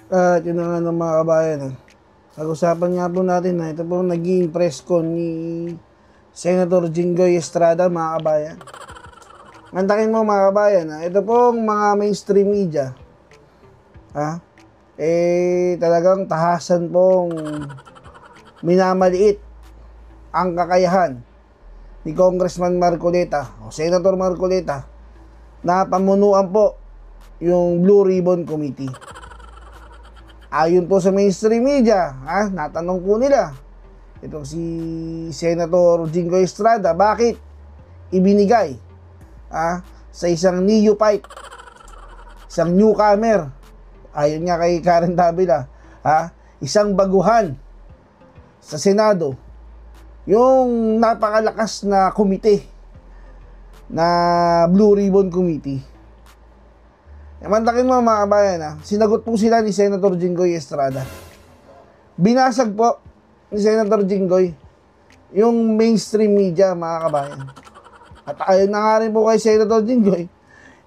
At yun na nga ng mga kabayan. Pag-usapan nga po natin na ito po naging press con ni Senator Jinggoy Estrada, mga kabayan. Mantakin mo mga kabayan, ito pong mga mainstream media, talagang tahasan pong minamaliit ang kakayahan ni Congressman Marcoleta o Senator Marcoleta na pamunuan po yung Blue Ribbon Committee. Ayon po sa mainstream media, natanong po nila itong si Senator Jinggoy Estrada, bakit ibinigay sa isang neophyte, isang newcomer, ayon nga kay Karen Davila, isang baguhan sa Senado, yung napakalakas na komite na Blue Ribbon Committee. Mantakin mo mga kabayan, sinagot po sila ni Senator Jinggoy Estrada. Binasag po ni Senator Jinggoy yung mainstream media, mga kabayan. At ayon na nga rin po kay Senator Jinggoy,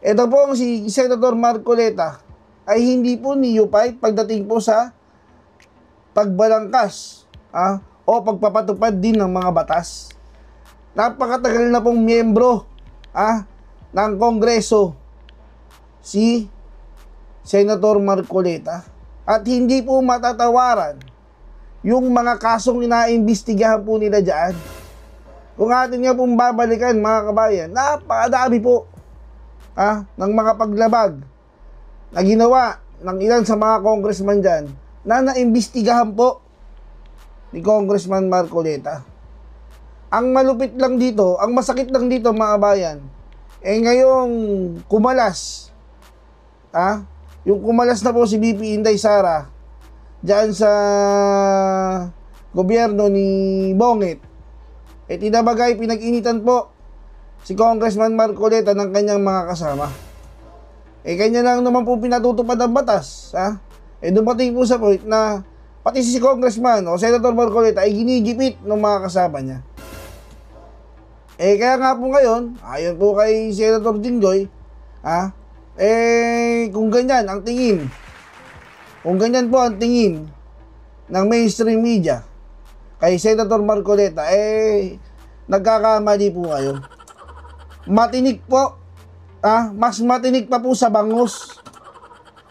ito po si Senator Marcoleta ay hindi po neophyte pagdating po sa pagbalangkas o pagpapatupad din ng mga batas. Napakatagal na pong miyembro ng Kongreso si Senator Marcoleta at hindi po matatawaran yung mga kasong inaimbestigahan po nila dyan. Kung atin nga pong babalikan mga kabayan, napakadami po ng mga paglabag na ginawa ng ilan sa mga congressman dyan na naimbestigahan po ni Congressman Marcoleta. Ang malupit lang dito, ang masakit lang dito mga kabayan, ngayong kumalas, yung kumalas na po si BP Inday Sara dyan sa gobyerno ni Bongit, tinabagay, pinag-initan po si Congressman Marcoleta ng kanyang mga kasama. Kanya lang naman po pinatutupad ang batas. Dumating po sa point na pati si Congressman o Senator Marcoleta ay ginigipit ng mga kasama niya. Kaya nga po ngayon, ayon po kay Senator Jinggoy, kung ganyan ang tingin, kung ganyan po ang tingin ng mainstream media kay Senator Marcoleta, nagkakamali po kayo. Matinik po, mas matinik pa po sa bangus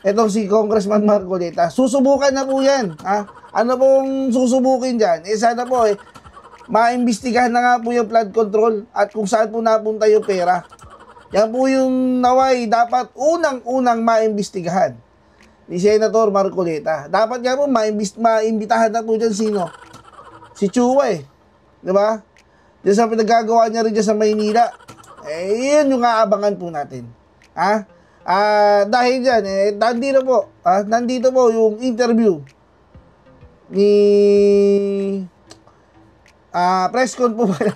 itong si Congressman Marcoleta. Susubukan na po yan. Ano pong susubukin dyan? Sana po maimbestigahan na nga po yung flood control at kung saan po napunta yung pera. Yan po yung naway dapat unang-unang maimbestigahan ni Senator Marcoleta. Dapat nga po maimbitahan na po dyan sino? Si Chua diba? Diyan sa pinagagawa niya rin dyan sa Maynila. Yun yung aabangan po natin. Dahil dyan, nandito po yung interview ni press con po pala.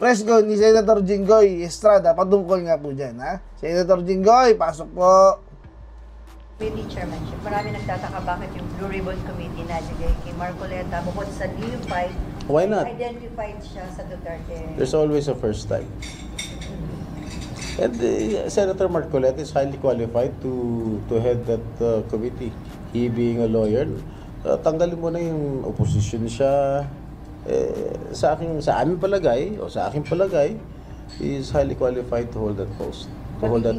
Press con ni Senator Jinggoy Estrada patungkol nga po dyan. Senator Jinggoy, pasok po. Committee Chairmanship, marami nagtataka bakit yung Blue Ribbon Committee na kay Marcoleta, bukod sa neophyte, why not? Identified siya sa Duterte. There's always a first time. And Senator Marcoleta is highly qualified to head that committee. He being a lawyer, tanggalin mo na yung opposition siya. Sa aming palagay, o sa aking palagay, he is highly qualified to hold that post, to hold that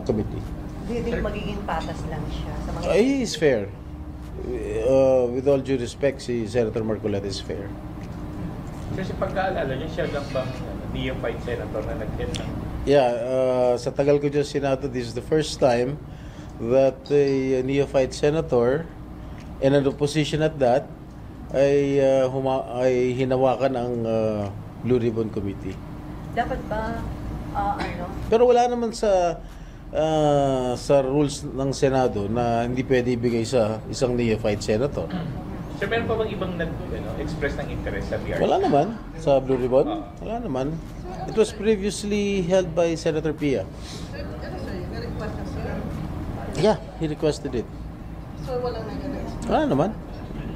committee. Do you think magiging patas lang siya sa mga... He is fair. With all due respect, si Senator Marcoleta is fair. Kasi pagkaalala niya, siya lang bang neophyte senator na nag-head ng... Yeah, sa tagal ko dyan Senado, this is the first time that a neophyte senator and an opposition at that ay hinawakan ang Blue Ribbon Committee. Dapat ba, Pero wala naman sa rules ng Senado na hindi pwede ibigay sa isang neophyte senator. So, meron pa bang ibang express ng interest sa BRC? Wala naman. Sa Blue Ribbon? Wala naman. It was previously held by Senator Pia. Yeah, he requested it. So, walang nag-request? Wala naman.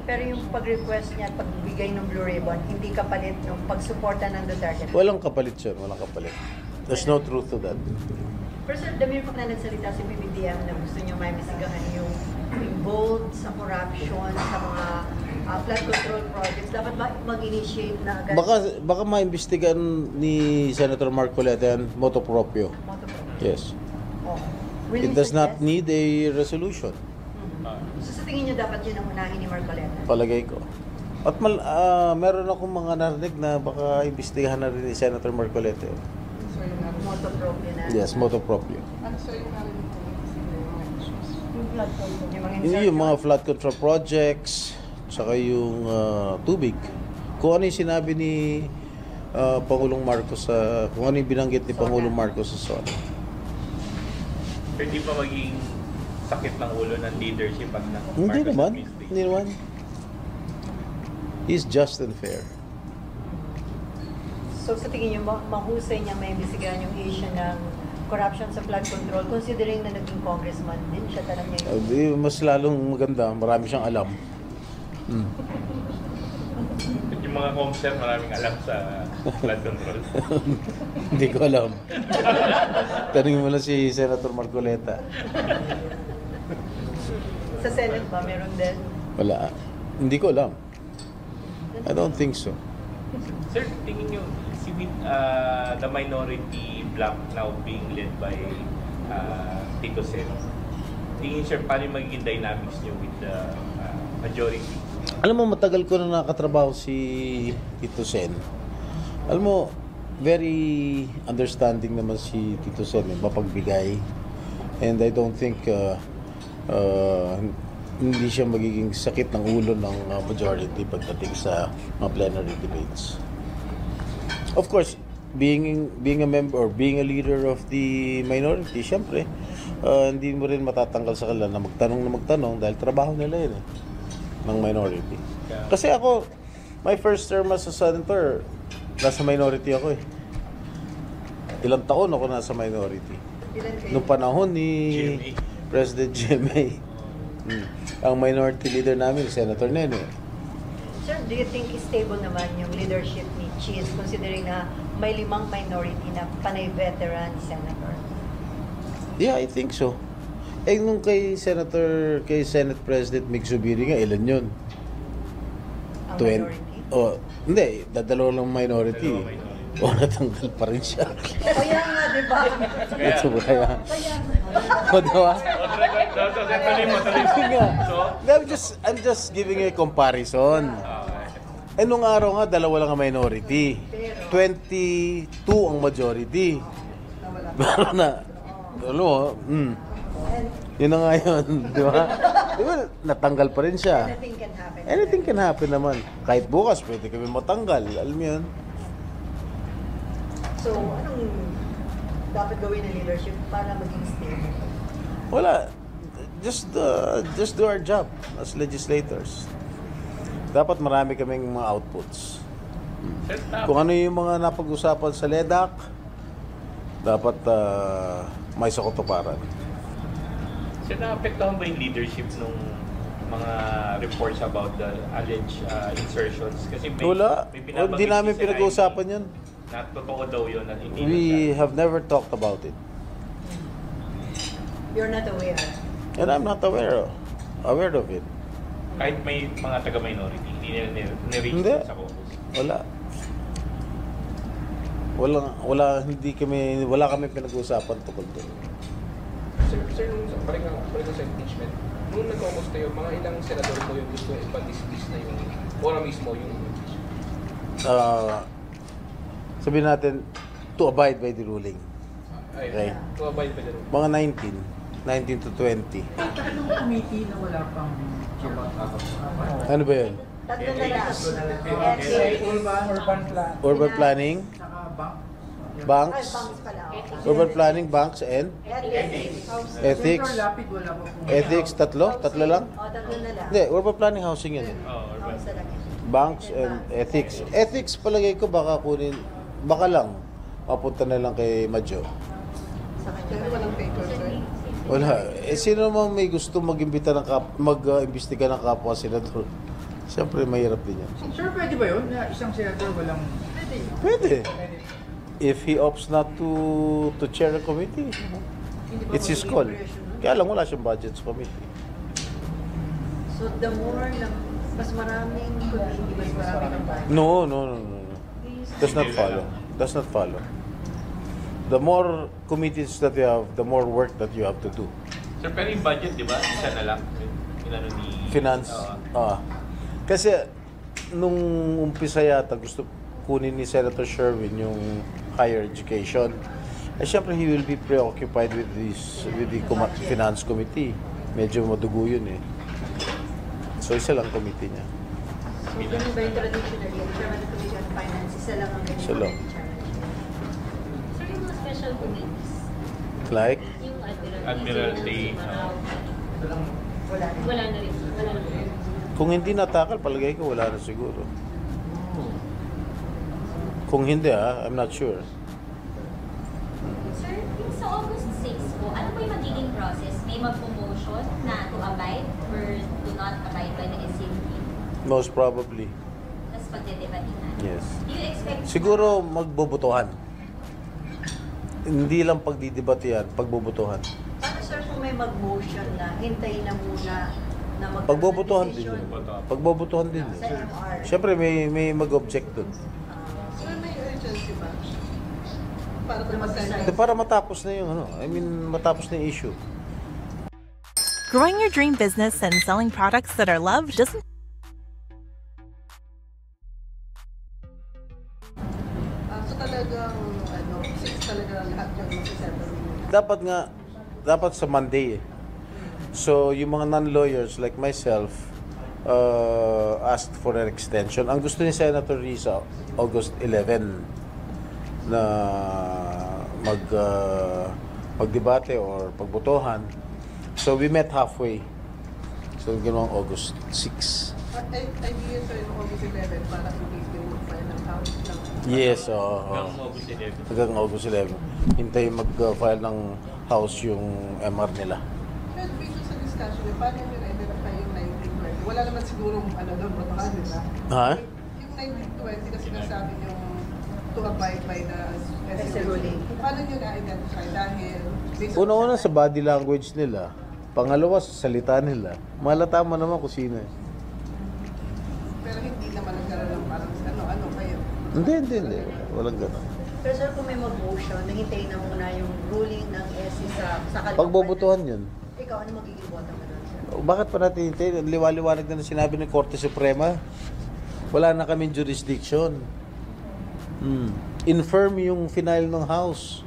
pero yung pag-request niya at pagbigay ng Blue Ribbon, hindi kapalit ng pagsuporta ng Duterte? Walang kapalit yun, walang kapalit. There's no truth to that. Pero sir, dami pa na nagsalita si BBDM na gusto niyo maimisigahan yung involved sa corruption, sa mga flood control projects, dapat ba mag-initiate na agad? Baka maimbestigahan ni Senator Marcoleta yan motu proprio. Yes. Oh. Will It you does not suggest? need a resolution, So sa tingin niyo dapat yun ang unahin ni Marcoleta? palagay ko. At meron akong mga narinig na baka imbestigahan na rin ni Senator Marcoleta. yun. So yung narinig. Moto proprio na. Yes, motu proprio. Ano so yung narinig ko? Sino yung mga issues? Yung flood control. Yung mga Yun yung mga flood control projects, saka yung tubig. Kung ano yung sinabi ni Pangulong Marcos sa, kung ano yung binanggit ni Pangulong Marcos sa SONA. Pero di pa maging sakit ng ulo ng leadership at ng Hindi Marcos naman, administration? hindi naman. He's just and fair. So sa tingin niyo, mahusay niya may imbestigahan yung issue ng corruption sa flood control, considering na naging congressman din siya, talagang niya Mas lalong maganda, marami siyang alam. Yung mga concept, maraming alam sa flood control. Hindi ko alam. Tanungin mo lang si Senator Marcoleta. Sa Senate ba, meron din? Wala. Hindi ko alam. I don't think so. Sir, tingin nyo, the minority bloc now being led by Tito Sen, tingin sir, paano yung magiging dynamics nyo with the majority? Alam mo, matagal ko na nakatrabaho si Tito Sen. Alam mo, very understanding naman si Tito Sen, mapagbigay. And I don't think hindi siya magiging sakit ng ulo ng majority pagdating sa mga plenary debates. Of course, being a member or being a leader of the minority, syempre, hindi mo rin matatanggal sa kanila na magtanong dahil trabaho nila yun ng minority. Kasi ako, my first term as a senator, nasa minority ako eh. Ilang taon ako nasa minority. Ilan kayo? Noong panahon ni GMA. President GMA. Ang minority leader namin, Senator Nene. Sir, do you think stable naman yung leadership ni Cheese, considering na may 5 minority na panay veteran senator? Yeah, I think so. Nung kay Senate President Mig Zubiri nga, ilan yun? Ang minority? Hindi, dadalawa lang minority. Dalawa minority. O, natanggal pa rin siya. Kaya nga, di ba? Kaya, So, kaya, Kaya o, diba? tuloy mo. So, I'm just giving a comparison. Nung araw nga, dalawa lang ang minority. 22 ang majority. Pero yun na nga yun, di ba? Di ba, natanggal pa rin siya. anything can happen. Anything can happen naman. Kahit bukas, pwede kami matanggal. Alam mo yun? So, anong dapat gawin ng leadership para maging stable? Wala. Just do our job as legislators. Dapat marami kaming mga outputs. sir, Kung ano yung mga napag-usapan sa LEDAC, dapat may sakotuparan. sir, naapektuhan ba yung leadership nung mga reports about the alleged insertions? Kasi Wala. binabanggit Hindi namin si Sir pinag-uusapan Amy yun. na totoo daw yun at hindi We nagsabi. have never talked about it. You're not aware. And I'm not aware of it. Kahit may mga taga-minority, hindi nila nireach Hindi. sa caucus. Wala kami pinag-uusapan tungkol doon. Sir, nung balik sa impeachment, nung nag-caucus kayo, mga ilang senador po yung gusto ipa-dismiss na yung, ora mismo yung impeachment? Sabihin natin, to abide by the ruling. Okay. To abide by the rule. Mga 19 to 20. Tatlong committee na wala pang Ano ba yun? Tatlo na lang. Urban planning, saka bank. banks, Banks pala. urban planning, banks, and ethics. Senator Lapid wala pa pong Ethics, tatlo lang? Tatlo na lang. Hindi, urban planning, housing yan. Urban. Sa lang. Banks and ethics. Ethics, palagay ko, baka lang, mapunta na lang kay Madjo. Sa kanya. Pero walang paper, sir. Wala. Sino naman may gusto mag-imbita ng mag-imbestiga ng kapwa senador? Siyempre, mahirap din yan. Sir, pwede ba yun? Na isang senator walang... Pwede. If he opts not to chair a committee, it's his call. Kaya lang wala siyang budget sa committee. So the more na mas maraming committee, mas maraming budget. No. Does not follow. Does not follow. The more committees that you have, the more work that you have to do. Sir, pero yung budget, di ba? Isa na lang. Inano ni... Finance. Kasi nung umpisa yata gusto kunin ni Senator Sherwin yung higher education. Eh syempre he will be preoccupied with the finance committee. Medyo madugo yun eh. So isa lang committee niya. So ganun ba yung traditionally, ang Chairman of the Committee on Finance, isa lang ang ganyan. Isa lang. Sir, yung mga special committees, Like? yung Admiralty, wala na rin. Wala na rin. Kung hindi natakal, palagay ko wala na siguro. Kung hindi I'm not sure. Sir, yung sa August 6 po, ano po yung magiging process? May mag-promotion na to abide or do not abide by the SCMP? Most probably. Tapos pagdedebatihan. Yes. Do you expect... Siguro magbobotohan. Hindi lang pagdidebatihan, pagbobotohan. Paano sir kung may mag-motion na hintayin na muna na Pagbobotohan din yun. Pagbobotohan din yun. Sa MR. Siyempre may mag-object dun. Sir, may urgency ba? Para Para matapos na yung matapos na yung issue. Growing your dream business and selling products that are loved doesn't So talagang, 6 talaga lahat yung mag-settle. Dapat sa Monday eh. So, yung mga non-lawyers like myself asked for an extension. Ang gusto ni Senator Risa, August 11 na magdebate or pagbotohan. So, we met halfway. So, ginawang August 6. Idea sir yung August 11 para hindi yung file ng house lang. Yes, hanggang August 11. hanggang August 11. Hintay mag-file ng house yung MR nila. Pero based sa discussion, paano nyo na-identify yung 1920? Wala naman siguro doon botohan, di ba? Ha? Yung 1920 na sinasabi yung to abide by the SC ruling. Paano nyo na-identify? Dahil based Una-una sa body language nila. Pangalawa sa salita nila. Malata mo naman kung sino eh. pero hindi naman nagkaroon ng parang ano kayo. Hindi. Walang gano'n. Pero sir, kung may mag-motion, nahintayin na muna yung ruling ng SC sa kalimutan. Pagbobotohan yun. Ikaw, ano magiging boto mo doon, sir? Bakit pa natin hintayin? Liwaliwanag na sinabi ng Korte Suprema. Wala na kaming jurisdiction. Infirm yung final ng House.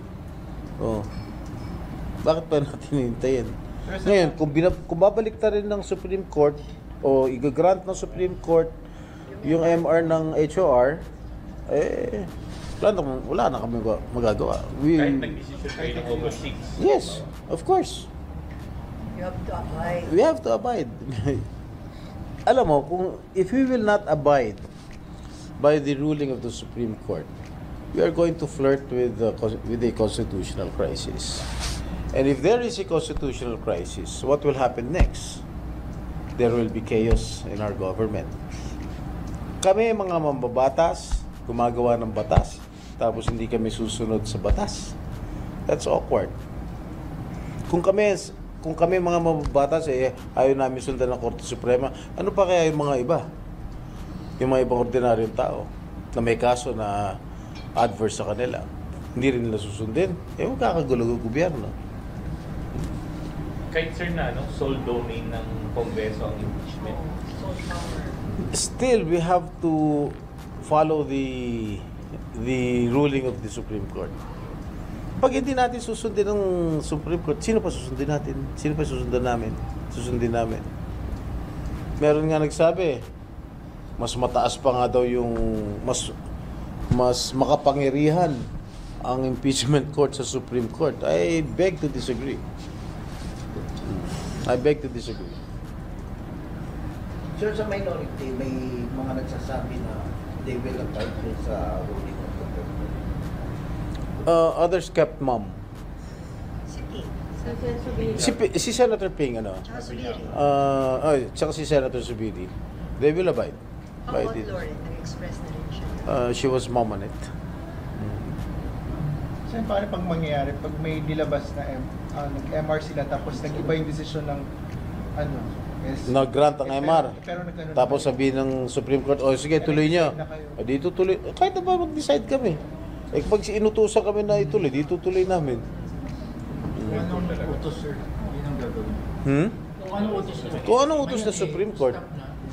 Bakit pa natin hintayin? Ngayon, kung babalik ta rin ng Supreme Court o i-grant ng Supreme Court yung MR ng HOR, wala na kami magagawa. Kahit nag-decision kayo ng August 6. Yes, of course. You have to abide. We have to abide. Alam mo, if we will not abide by the ruling of the Supreme Court, we are going to flirt with a constitutional crisis. And if there is a constitutional crisis, what will happen next? There will be chaos in our government. Kami mga mambabatas, gumagawa ng batas, tapos hindi kami susunod sa batas. That's awkward. Kung kami mga mambabatas, ayaw namin sundan ng Korte Suprema, ano pa kaya yung mga iba? Yung mga ibang ordinaryong tao na may kaso na adverse sa kanila. Hindi rin nila susundin. Magkakagulo ang gobyerno. Kahit sir na, sole domain ng Kongreso ang impeachment. Still, we have to follow the ruling of the Supreme Court. Pag hindi natin susundin ng Supreme Court, sino pa susundin natin? Sino pa susundin namin? Meron nga nagsabi, mas mataas pa nga daw yung mas makapangyarihan ang impeachment court sa Supreme Court. I beg to disagree. Sir, sa minority, may mga nagsasabi na they will abide sa ruling of the court. Others kept mum. Si Senator Ping, Tsaka Subiri. Tsaka si Senator Subiri. They will abide. How by about it. Lauren? Nag-express na rin siya. She was mum on it. So, paano pag mangyayari pag may nilabas na nag-MR sila tapos nag-iba yung desisyon ng nag-grant ang MR. Tapos sabihin ng Supreme Court, o sige, tuloy niyo. O dito tuloy. Kahit na ba mag-decide kami. Eh pag inutusan kami na ituloy, dito tuloy namin. Kung anong utos, sir, yun ang gagawin. Kung anong utos na Supreme Court,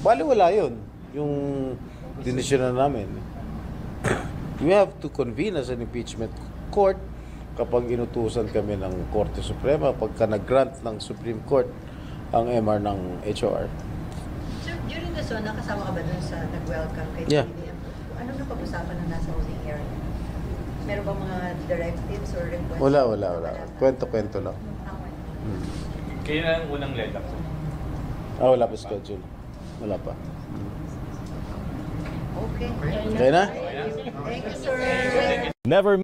bali wala yun. Yung dinisyon na namin. We have to convene as an impeachment court kapag inutusan kami ng Korte Suprema, pagka nag-grant ng Supreme Court ang MR ng HOR. Sir, during the SONA, kasama ka ba dun sa nag-welcome kay Yeah. PBBM? Anong napag-usapan na nasa holding area? Meron ba mga directives or requests? Wala. Kwento-kwento lang. Kaya na ang unang let up. Wala pa schedule. Wala pa. Okay. Okay na? Thank you, sir. Never